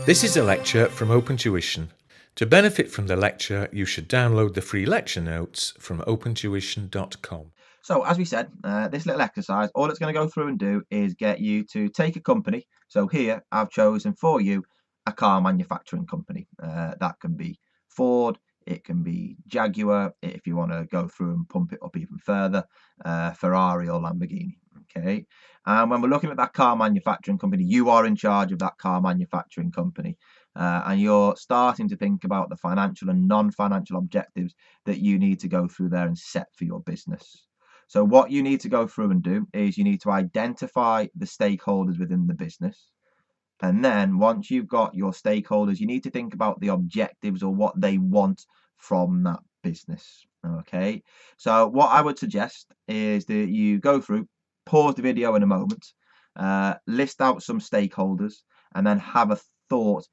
This is a lecture from OpenTuition. To benefit from the lecture, you should download the free lecture notes from opentuition.com. So as we said, this little exercise, all it's going to go through and do is get you to take a company. So here I've chosen for you a car manufacturing company. That can be Ford, it can be Jaguar, if you want to go through and pump it up even further, Ferrari or Lamborghini. Okay. And when we're looking at that car manufacturing company, you are in charge of that car manufacturing company. And you're starting to think about the financial and non-financial objectives that you need to go through there and set for your business. So what you need to go through and do is you need to identify the stakeholders within the business. And then once you've got your stakeholders, you need to think about the objectives or what they want from that business. Okay. So what I would suggest is that you go through, pause the video in a moment, list out some stakeholders, and then have a thought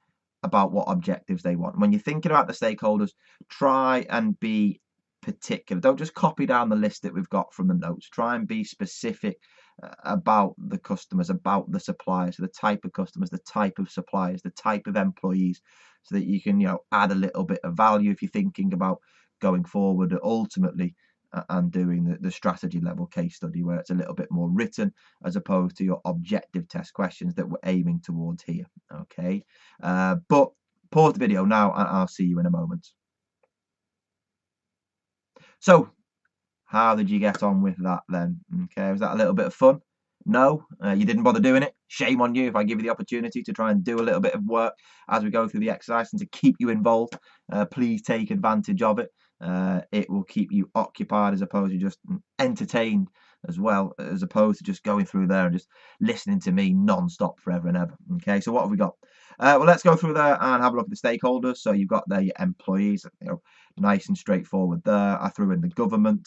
about what objectives they want. When you're thinking about the stakeholders, try and be particular. Don't just copy down the list that we've got from the notes. Try and be specific about the customers, about the suppliers, the type of customers, the type of suppliers, the type of employees, so that you can, add a little bit of value if you're thinking about going forward ultimately and doing the strategy level case study, where it's a little bit more written as opposed to your objective test questions that we're aiming towards here. Okay. But pause the video now and I'll see you in a moment. So, how did you get on with that then? Okay, was that a little bit of fun? No, you didn't bother doing it. Shame on you if I give you the opportunity to try and do a little bit of work as we go through the exercise and to keep you involved. Please take advantage of it. It will keep you occupied as opposed to just entertained as well, as opposed to just going through there and just listening to me non-stop forever and ever. Okay, so what have we got? Well, let's go through there and have a look at the stakeholders. So you've got there your employees, nice and straightforward there. I threw in the government.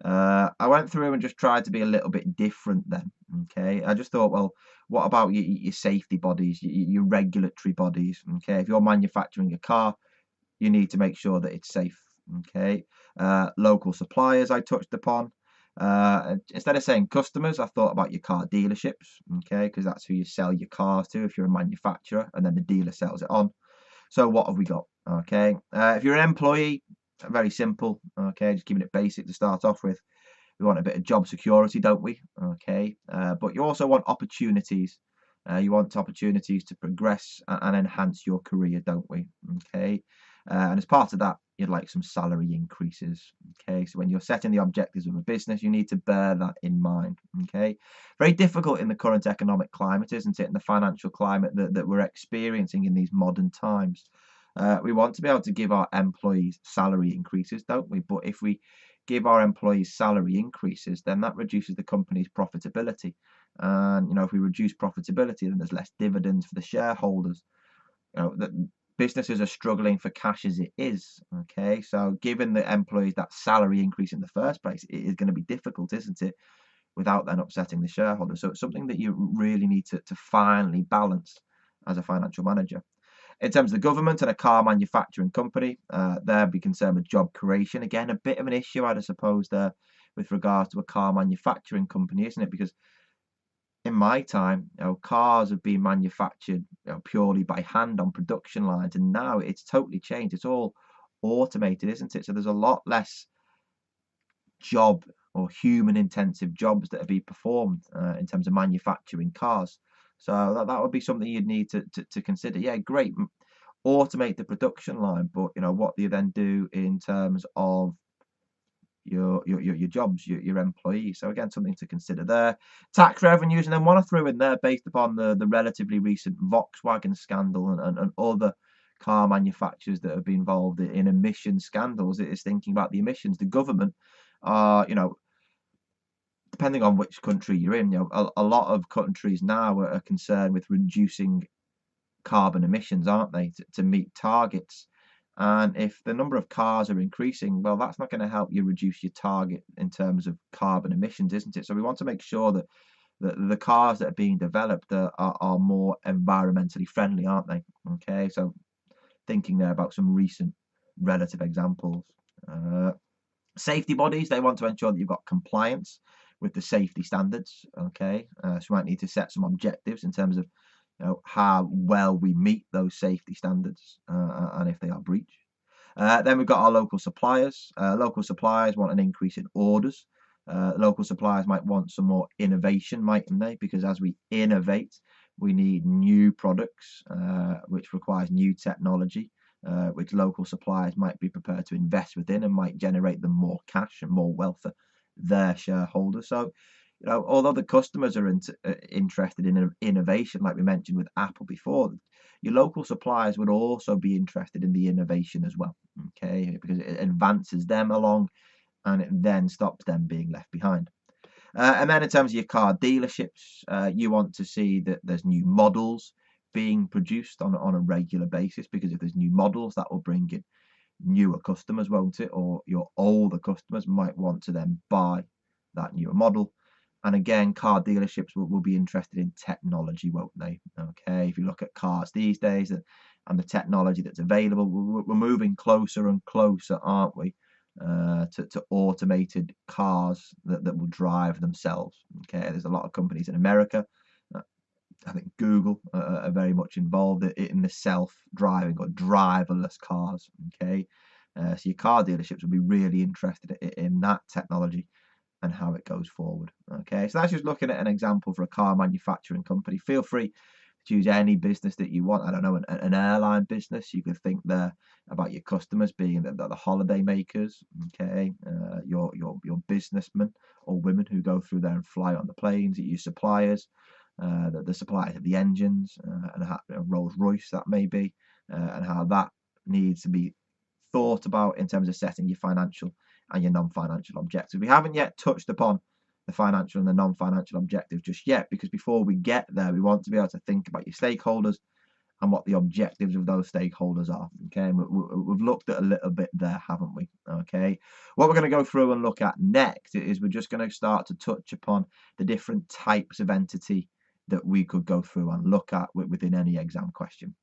I went through and just tried to be a little bit different then. Okay, I just thought, well, what about your safety bodies, your regulatory bodies? Okay, if you're manufacturing a car, you need to make sure that it's safe. Okay, local suppliers I touched upon. Instead of saying customers, I thought about your car dealerships. Okay, because that's who you sell your cars to if you're a manufacturer, and then the dealer sells it on. So what have we got? Okay, if you're an employee, very simple. Okay, just keeping it basic to start off with. We want a bit of job security, don't we? Okay, but you also want opportunities. You want opportunities to progress and enhance your career, don't we? Okay, and as part of that, you'd like some salary increases. Okay, so when you're setting the objectives of a business, you need to bear that in mind. Okay, very difficult in the current economic climate, isn't it? In the financial climate that we're experiencing in these modern times. We want to be able to give our employees salary increases, don't we? But if we give our employees salary increases, then that reduces the company's profitability. And, if we reduce profitability, then there's less dividends for the shareholders. The businesses are struggling for cash as it is. Okay, so giving the employees that salary increase in the first place, it is going to be difficult, isn't it? Without then upsetting the shareholders. So it's something that you really need to finally balance as a financial manager. In terms of the government and a car manufacturing company, they'd be concerned with job creation. Again, a bit of an issue, I'd suppose, there with regards to a car manufacturing company, isn't it? Because in my time, cars have been manufactured purely by hand on production lines, and now it's totally changed. It's all automated, isn't it? So there's a lot less job or human intensive jobs that are being performed in terms of manufacturing cars. So that would be something you'd need to consider. Yeah, great. Automate the production line, but what do you then do in terms of your jobs, your employees? So again, something to consider there. Tax revenues, and then one I threw in there based upon the relatively recent Volkswagen scandal and other car manufacturers that have been involved in emission scandals. It is thinking about the emissions. The government are, depending on which country you're in, a lot of countries now are concerned with reducing carbon emissions, aren't they, to meet targets? And if the number of cars are increasing, well, that's not going to help you reduce your target in terms of carbon emissions, isn't it? So we want to make sure that the cars that are being developed are more environmentally friendly, aren't they? Okay, so thinking there about some recent relative examples. Safety bodies, they want to ensure that you've got compliance with the safety standards. Okay, so you might need to set some objectives in terms of how well we meet those safety standards, and if they are breached. Then we've got our local suppliers. Local suppliers want an increase in orders. Local suppliers might want some more innovation, mightn't they? Because as we innovate, we need new products, which requires new technology, which local suppliers might be prepared to invest within and might generate them more cash and more wealth for their shareholders. So, although the customers are interested in innovation, like we mentioned with Apple before, your local suppliers would also be interested in the innovation as well, okay? Because it advances them along and it then stops them being left behind. And then in terms of your car dealerships, you want to see that there's new models being produced on a regular basis, because if there's new models, that will bring in newer customers, won't it? Or your older customers might want to then buy that newer model. And again, car dealerships will be interested in technology, won't they? Okay, if you look at cars these days and the technology that's available, we're moving closer and closer, aren't we, to automated cars that will drive themselves. Okay, there's a lot of companies in America. I think Google are very much involved in the self-driving or driverless cars. Okay, so your car dealerships will be really interested in that technology and how it goes forward. Okay, so that's just looking at an example for a car manufacturing company. Feel free to use any business that you want. I don't know, an airline business. You could think there about your customers being the holiday makers. Okay, your businessmen or women who go through there and fly on the planes. Your suppliers, the suppliers of the engines, and how Rolls Royce that may be, and how that needs to be thought about in terms of setting your financial and your non-financial objectives. We haven't yet touched upon the financial and the non-financial objectives just yet, because before we get there, we want to be able to think about your stakeholders and what the objectives of those stakeholders are. Okay, and we've looked at a little bit there, haven't we? Okay, what we're going to go through and look at next is we're just going to start to touch upon the different types of entity that we could go through and look at within any exam question.